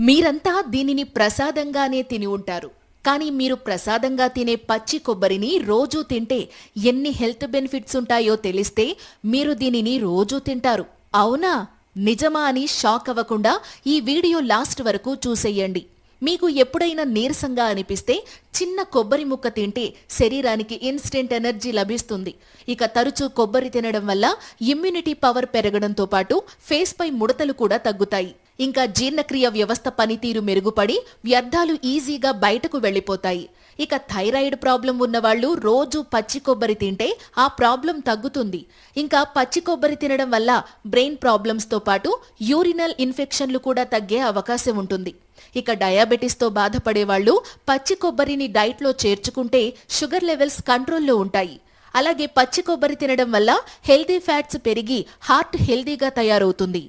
మీరంతా దీనిని ప్రసాదంగానే తిని ఉంటారు. కానీ మీరు ప్రసాదంగా తినే పచ్చి కొబ్బరిని రోజూ తింటే ఎన్ని హెల్త్ బెనిఫిట్స్ ఉంటాయో తెలిస్తే మీరు దీనిని రోజూ తింటారు. అవునా, నిజమా అని షాక్ అవ్వకుండా ఈ వీడియో లాస్ట్ వరకు చూసేయండి. మీకు ఎప్పుడైనా నీరసంగా అనిపిస్తే చిన్న కొబ్బరి ముక్క తింటే శరీరానికి ఇన్స్టెంట్ ఎనర్జీ లభిస్తుంది. ఇక తరచూ కొబ్బరి తినడం వల్ల ఇమ్యూనిటీ పవర్ పెరగడంతో పాటు ఫేస్ పై ముడతలు కూడా తగ్గుతాయి. ఇంకా జీర్ణక్రియ వ్యవస్థ పనితీరు మెరుగుపడి వ్యర్థాలు ఈజీగా బయటకు వెళ్లిపోతాయి. ఇక థైరాయిడ్ ప్రాబ్లం ఉన్నవాళ్లు రోజు పచ్చి కొబ్బరి తింటే ఆ ప్రాబ్లం తగ్గుతుంది. ఇంకా పచ్చి కొబ్బరి తినడం వల్ల బ్రెయిన్ ప్రాబ్లమ్స్ తో పాటు యూరినల్ ఇన్ఫెక్షన్లు కూడా తగ్గే అవకాశం ఉంటుంది. ఇక డయాబెటిస్ తో బాధపడేవాళ్లు పచ్చి కొబ్బరిని డైట్ లో చేర్చుకుంటే షుగర్ లెవెల్స్ కంట్రోల్లో ఉంటాయి. అలాగే పచ్చి కొబ్బరి తినడం వల్ల హెల్దీ ఫ్యాట్స్ పెరిగి హార్ట్ హెల్దీగా తయారవుతుంది.